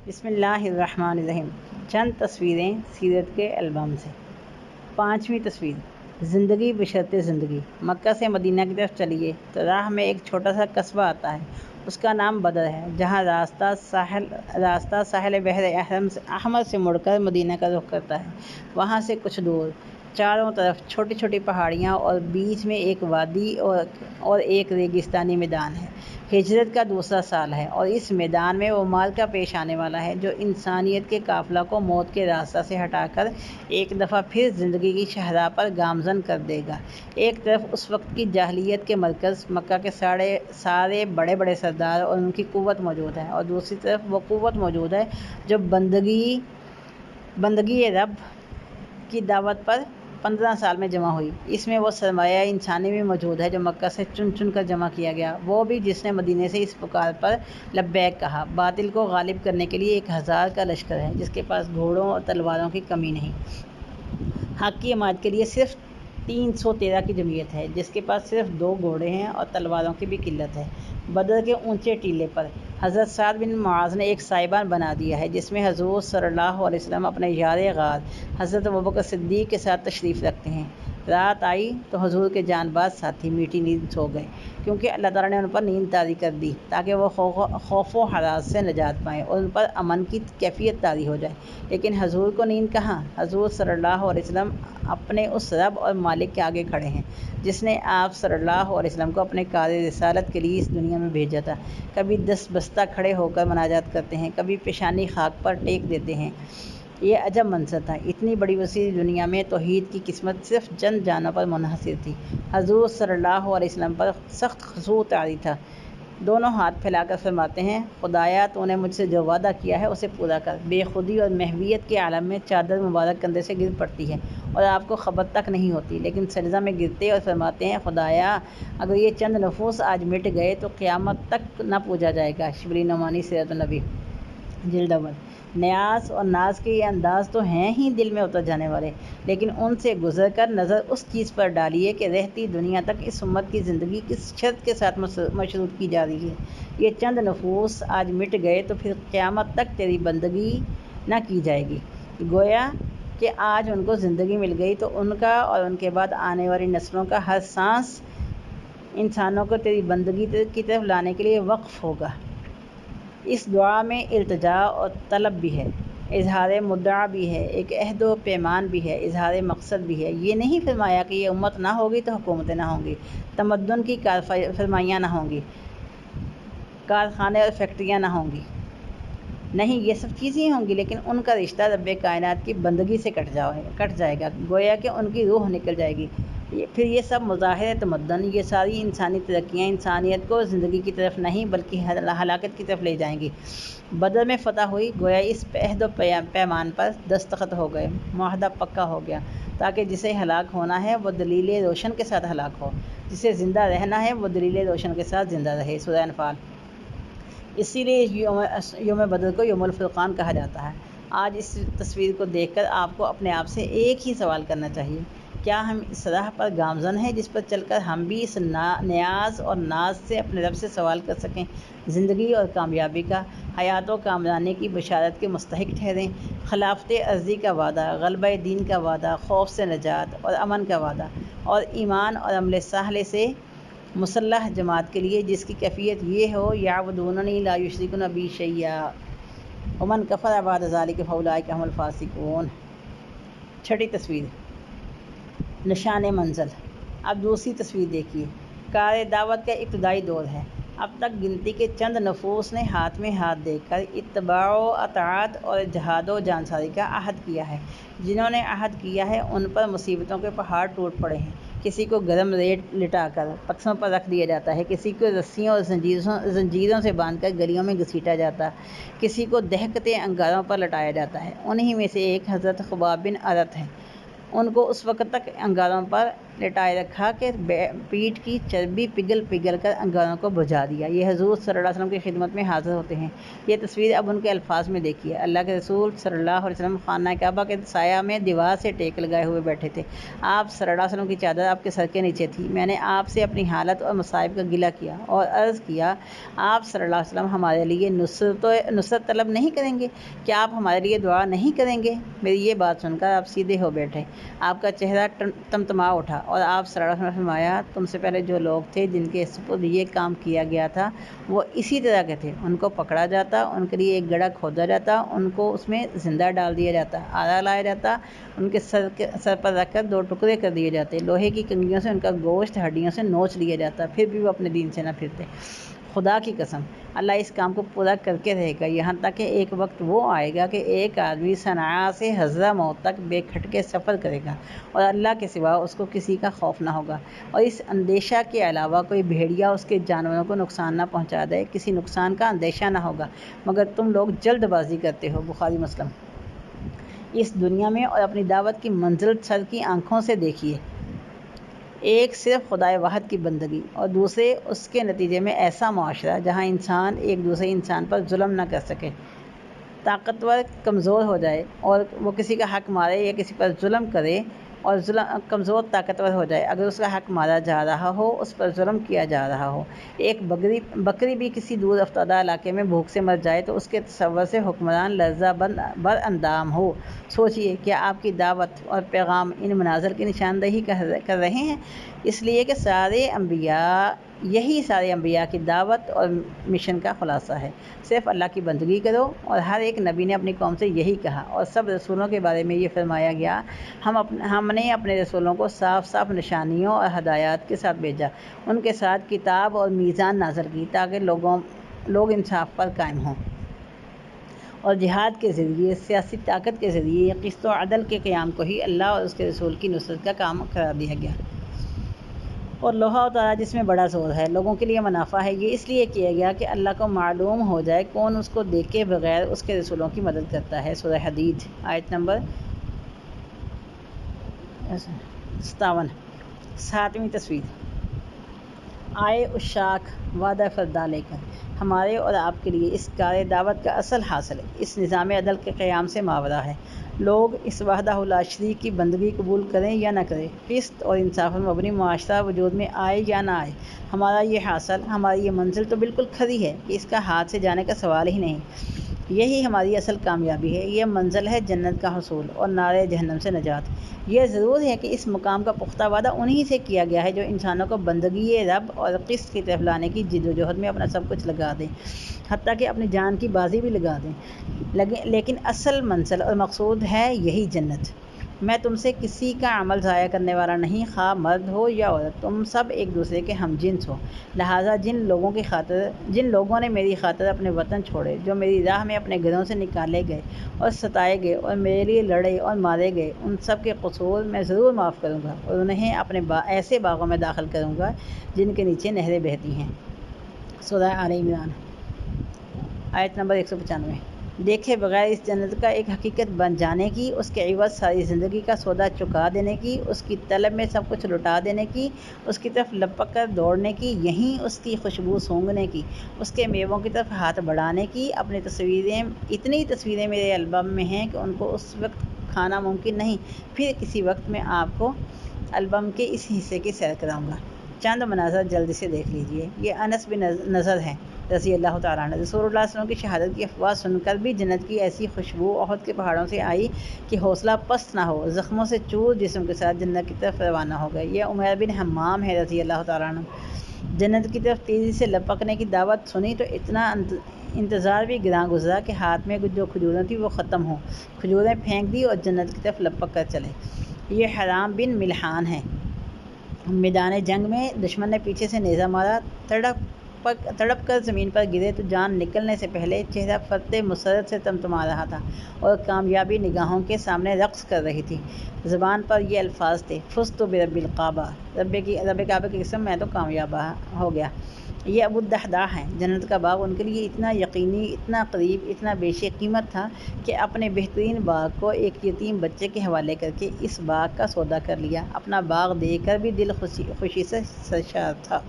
بسم اللہ الرحمن الرحیم۔ چند تصویریں سیرت کے البم سے۔ 5ویں تصویر، زندگی بشرط زندگی۔ مکہ سے مدینہ کی طرف چلیے تو راہ میں ایک چھوٹا سا قصبہ آتا ہے، اس کا نام بدر ہے، جہاں راستہ ساحل بحر احمر سے مڑ کر مدینہ کا رخ کرتا ہے۔ وہاں سے کچھ دور چاروں طرف چھوٹی چھوٹی پہاڑیاں اور بیچ میں ایک وادی اور ایک ریگستانی میدان ہے۔ ہجرت کا دوسرا سال ہے اور اس میدان میں وہ معرکہ پیش آنے والا ہے جو انسانیت کے قافلہ کو موت کے راستہ سے ہٹا کر ایک دفعہ پھر زندگی کی شاہراہ پر گامزن کر دے گا۔ ایک طرف اس وقت کی جاہلیت کے مرکز مکہ کے سارے بڑے بڑے سردار اور ان کی قوت موجود ہے، اور دوسری طرف وہ قوت موجود ہے جو بندگی رب کی دعوت پر 15 سال میں جمع ہوئی۔ اس میں وہ سرمایہ انسانی بھی موجود ہے جو مکہ سے چن چن کر جمع کیا گیا، وہ بھی جس نے مدینے سے اس پکار پر لبیک کہا۔ باطل کو غالب کرنے کے لیے 1000 کا لشکر ہے جس کے پاس گھوڑوں اور تلواروں کی کمی نہیں۔ حق کی حمایت کے لیے صرف 313 کی جمعیت ہے جس کے پاس صرف 2 گھوڑے ہیں اور تلواروں کی بھی قلت ہے۔ بدر کے اونچے ٹیلے پر حضرت سعد بن معاذ نے ایک سائبان بنا دیا ہے جس میں حضور صلی اللہ علیہ وسلم اپنے یار غار حضرت ابوبکر صدیق کے ساتھ تشریف رکھتے ہیں۔ رات آئی تو حضور کے جان باز ساتھی میٹھی نیند سو گئے، کیونکہ اللہ تعالیٰ نے ان پر نیند طاری کر دی تاکہ وہ خوف و ہراس سے نجات پائیں اور ان پر امن کی کیفیت طاری ہو جائے۔ لیکن حضور کو نیند کہاں؟ حضور صلی اللہ علیہ وسلم اپنے اس رب اور مالک کے آگے کھڑے ہیں جس نے آپ صلی اللہ علیہ وسلم کو اپنے کار رسالت کے لیے اس دنیا میں بھیجا تھا۔ کبھی دست بستہ کھڑے ہو کر مناجات کرتے ہیں، کبھی پیشانی خاک پر ٹیک دیتے ہیں۔ یہ عجب منظر تھا۔ اتنی بڑی وسیع دنیا میں توحید کی قسمت صرف چند جانوں پر منحصر تھی۔ حضور صلی اللہ علیہ وسلم پر سخت خضوع طاری تھا۔ دونوں ہاتھ پھیلا کر فرماتے ہیں، خدایا تو نے مجھ سے جو وعدہ کیا ہے اسے پورا کر۔ بے خودی اور محویت کے عالم میں چادر مبارک کندھے سے گر پڑتی ہے اور آپ کو خبر تک نہیں ہوتی، لیکن سجدہ میں گرتے اور فرماتے ہیں، خدایا اگر یہ چند نفوس آج مٹ گئے تو قیامت تک نہ پوجا جائے گا۔ شبلی نعمانی سیرت النبی جلد اول۔ نیاز اور ناز کے یہ انداز تو ہیں ہی دل میں اتر جانے والے، لیکن ان سے گزر کر نظر اس چیز پر ڈالیے کہ رہتی دنیا تک اس امت کی زندگی کس شرط کے ساتھ مشروط کی جا رہی ہے۔ یہ چند نفوس آج مٹ گئے تو پھر قیامت تک تیری بندگی نہ کی جائے گی۔ گویا کہ آج ان کو زندگی مل گئی تو ان کا اور ان کے بعد آنے والی نسلوں کا ہر سانس انسانوں کو تیری بندگی کی طرف لانے کے لیے وقف ہوگا۔ اس دعا میں التجا اور طلب بھی ہے، اظہار مدعا بھی ہے، ایک عہد و پیمان بھی ہے، اظہار مقصد بھی ہے۔ یہ نہیں فرمایا کہ یہ امت نہ ہوگی تو حکومتیں نہ ہوں گی، تمدن کی کارفرمائیاں نہ ہوں گی، کارخانے اور فیکٹریاں نہ ہوں گی۔ نہیں، یہ سب چیزیں ہوں گی، لیکن ان کا رشتہ رب کائنات کی بندگی سے کٹ جائے گا، گویا کہ ان کی روح نکل جائے گی۔ پھر یہ سب مظاہر تمدن، یہ ساری انسانی ترقیاں انسانیت کو زندگی کی طرف نہیں بلکہ ہلاکت کی طرف لے جائیں گی۔ بدر میں فتح ہوئی، گویا اس عہد و پیمان پر دستخط ہو گئے، معاہدہ پکا ہو گیا، تاکہ جسے ہلاک ہونا ہے وہ دلیل روشن کے ساتھ ہلاک ہو، جسے زندہ رہنا ہے وہ دلیل روشن کے ساتھ زندہ رہے۔ سورہ انفال۔ اسی لیے یوم بدر کو یوم الفرقان کہا جاتا ہے۔ آج اس تصویر کو دیکھ کر آپ کو اپنے آپ سے ایک ہی سوال کرنا چاہیے، کیا ہم اس راہ پر گامزن ہیں جس پر چل کر ہم بھی اس نیاز اور ناز سے اپنے رب سے سوال کر سکیں، زندگی اور کامیابی کا، حیات و کامرانی کی بشارت کے مستحق ٹھہریں، خلافت ارضی کا وعدہ، غلبہ دین کا وعدہ، خوف سے نجات اور امن کا وعدہ، اور ایمان اور عمل صالح سے مسلح جماعت کے لیے جس کی کیفیت یہ ہو، یعبدوننی لا یشرکون بی شیئا ومن کفر بعد ذلک فاولئک هم الفاسقون۔ چھٹی تصویر، نشان منزل۔ اب دوسری تصویر دیکھیے۔ کار دعوت کا ابتدائی دور ہے۔ اب تک گنتی کے چند نفوس نے ہاتھ میں ہاتھ دے کر اتباع و اطاعت اور جہاد و جانساری کا عہد کیا ہے۔ جنہوں نے عہد کیا ہے ان پر مصیبتوں کے پہاڑ ٹوٹ پڑے ہیں۔ کسی کو گرم ریت لٹا کر پتھروں پر رکھ دیا جاتا ہے، کسی کو رسیوں اور زنجیروں سے باندھ کر گلیوں میں گھسیٹا جاتا ہے، کسی کو دہکتے انگاروں پر لٹایا جاتا ہے۔ انہی میں سے ایک حضرت خباب بن ارت ہیں۔ ان کو اس وقت تک انگاروں پر لٹائے رکھا کہ پیٹ کی چربی پگھل پگھل کر انگاروں کو بجھا دیا۔ یہ حضور صلی اللہ علیہ وسلم کی خدمت میں حاضر ہوتے ہیں۔ یہ تصویر اب ان کے الفاظ میں دیکھیے۔ اللہ کے رسول صلی اللہ علیہ وسلم خانہ کعبہ کے سایہ میں دیوار سے ٹیک لگائے ہوئے بیٹھے تھے۔ آپ صلی اللہ علیہ وسلم کی چادر آپ کے سر کے نیچے تھی۔ میں نے آپ سے اپنی حالت اور مصائب کا گلہ کیا اور عرض کیا، آپ صلی اللہ علیہ وسلم ہمارے لیے نصرت طلب نہیں کریں گے؟ کیا آپ ہمارے لیے دعا نہیں کریں گے؟ میری یہ بات سن کر آپ سیدھے ہو بیٹھے۔ آپ کا چہرہ تمتما اٹھا اور آپ صلی اللہ علیہ وسلم نے فرمایا، تم سے پہلے جو لوگ تھے جن کے سپرد یہ کام کیا گیا تھا وہ اسی طرح کے تھے۔ ان کو پکڑا جاتا، ان کے لیے ایک گڑھا کھودا جاتا، ان کو اس میں زندہ ڈال دیا جاتا، آرا لایا جاتا، ان کے سر پر رکھ کر 2 ٹکڑے کر دیے جاتے، لوہے کی کنگھیوں سے ان کا گوشت ہڈیوں سے نوچ لیا جاتا، پھر بھی وہ اپنے دین سے نہ پھرتے۔ خدا کی قسم اللہ اس کام کو پورا کر کے رہے گا، یہاں تک کہ ایک وقت وہ آئے گا کہ ایک آدمی صنعاء سے حضرموت تک بے کھٹکے سفر کرے گا اور اللہ کے سوا اس کو کسی کا خوف نہ ہوگا، اور اس اندیشہ کے علاوہ کوئی بھیڑیا اس کے جانوروں کو نقصان نہ پہنچا دے، کسی نقصان کا اندیشہ نہ ہوگا، مگر تم لوگ جلد بازی کرتے ہو۔ بخاری مسلم۔ اس دنیا میں اور اپنی دعوت کی منزل سر کی آنکھوں سے دیکھیے، ایک صرف خدائے واحد کی بندگی اور دوسرے اس کے نتیجے میں ایسا معاشرہ جہاں انسان ایک دوسرے انسان پر ظلم نہ کر سکے، طاقتور کمزور ہو جائے اور وہ کسی کا حق مارے یا کسی پر ظلم کرے اور کمزور طاقتور ہو جائے، اگر اس کا حق مارا جا رہا ہو، اس پر ظلم کیا جا رہا ہو، ایک بکری بھی کسی دور افتادہ علاقے میں بھوک سے مر جائے تو اس کے تصور سے حکمران لرزہ بر اندام ہو۔ سوچئے کیا آپ کی دعوت اور پیغام ان مناظر کی نشاندہی کر رہے ہیں؟ اس لیے کہ سارے انبیاء کی دعوت اور مشن کا خلاصہ ہے، صرف اللہ کی بندگی کرو، اور ہر ایک نبی نے اپنی قوم سے یہی کہا، اور سب رسولوں کے بارے میں یہ فرمایا گیا، ہم نے اپنے رسولوں کو صاف صاف نشانیوں اور ہدایات کے ساتھ بھیجا، ان کے ساتھ کتاب اور میزان نازل کی تاکہ لوگ انصاف پر قائم ہوں، اور جہاد کے ذریعے، سیاسی طاقت کے ذریعے قسط و عدل کے قیام کو ہی اللہ اور اس کے رسول کی نصرت کا کام قرار دیا گیا، اور لوہا اتارا جس میں بڑا زور ہے، لوگوں کے لیے منافع ہے۔ یہ اس لیے کیا گیا کہ اللہ کو معلوم ہو جائے کون اس کو دیکھے بغیر اس کے رسولوں کی مدد کرتا ہے۔ سورہ حدید آیت نمبر 57۔ 7ویں تصویر۔ آئے اشاک وعدہ فردا لے کر، ہمارے اور آپ کے لیے اس کار دعوت کا اصل حاصل اس نظام عدل کے قیام سے ماورا ہے۔ لوگ اس وحدہ لا شریک کی بندگی قبول کریں یا نہ کریں، قسط اور انصاف پر مبنی معاشرہ وجود میں آئے یا نہ آئے، ہماری یہ منزل تو بالکل کھری ہے کہ اس کا ہاتھ سے جانے کا سوال ہی نہیں۔ یہی ہماری اصل کامیابی ہے، یہ منزل ہے جنت کا حصول اور نار جہنم سے نجات۔ یہ ضرور ہے کہ اس مقام کا پختہ وعدہ انہی سے کیا گیا ہے جو انسانوں کو بندگی رب اور قسط کی طرف لانے کی جد و جہد میں اپنا سب کچھ لگا دیں، حتیٰ کہ اپنی جان کی بازی بھی لگا دیں، لیکن اصل منزل اور مقصود ہے یہی جنت۔ میں تم سے کسی کا عمل ضائع کرنے والا نہیں، خواہ مرد ہو یا عورت، تم سب ایک دوسرے کے ہم جنس ہو، لہٰذا جن لوگوں نے میری خاطر اپنے وطن چھوڑے، جو میری راہ میں اپنے گھروں سے نکالے گئے اور ستائے گئے اور میرے لیے لڑے اور مارے گئے، ان سب کے قصور میں ضرور معاف کروں گا اور انہیں اپنے ایسے باغوں میں داخل کروں گا جن کے نیچے نہریں بہتی ہیں۔ سورہ آل عمران آیت نمبر 195۔ دیکھے بغیر اس جنت کا ایک حقیقت بن جانے کی، اس کے عوض ساری زندگی کا سودا چکا دینے کی، اس کی طلب میں سب کچھ لٹا دینے کی، اس کی طرف لپک کر دوڑنے کی، یہیں اس کی خوشبو سونگھنے کی، اس کے میووں کی طرف ہاتھ بڑھانے کی۔ اتنی تصویریں میرے البم میں ہیں کہ ان کو اس وقت کھانا ممکن نہیں، پھر کسی وقت میں آپ کو البم کے اس حصے کی سیر کراؤں گا۔ چند مناظر جلدی سے دیکھ لیجئے۔ یہ انس بن نضر ہیں رضی اللہ تعالیٰ عنہ۔ رسول اللہ صلی اللہ علیہ وسلم کی شہادت کی افواہ سن کر بھی جنت کی ایسی خوشبو احد کے پہاڑوں سے آئی کہ حوصلہ پست نہ ہو، زخموں سے چور جسم کے ساتھ جنت کی طرف روانہ ہو گئے۔ یہ عمیر بن حمام ہے رضی اللہ تعالیٰ عنہ۔ جنت کی طرف تیزی سے لپکنے کی دعوت سنی تو اتنا انتظار بھی گراں گزرا کہ ہاتھ میں جو کھجوریں تھیں وہ ختم ہوں، کھجوریں پھینک دی اور جنت کی طرف لپک کر چلے۔ یہ حرام بن ملحان ہے۔ میدان جنگ میں دشمن نے پیچھے سے نیزہ مارا، تڑپ تڑپ کر زمین پر گرے تو جان نکلنے سے پہلے چہرہ فتح مسرت سے تمتما رہا تھا اور کامیابی نگاہوں کے سامنے رقص کر رہی تھی۔ زبان پر یہ الفاظ تھے: فزت برب الکعبہ، رب کعبہ کی قسم، میں تو کامیاب ہو گیا۔ یہ ابو الدحداح ہیں۔ جنت کا باغ ان کے لیے اتنا یقینی، اتنا قریب، اتنا بیش قیمت تھا کہ اپنے بہترین باغ کو ایک یتیم بچے کے حوالے کر کے اس باغ کا سودا کر لیا۔ اپنا باغ دیکھ کر بھی دل خوشی سے سرشار تھا۔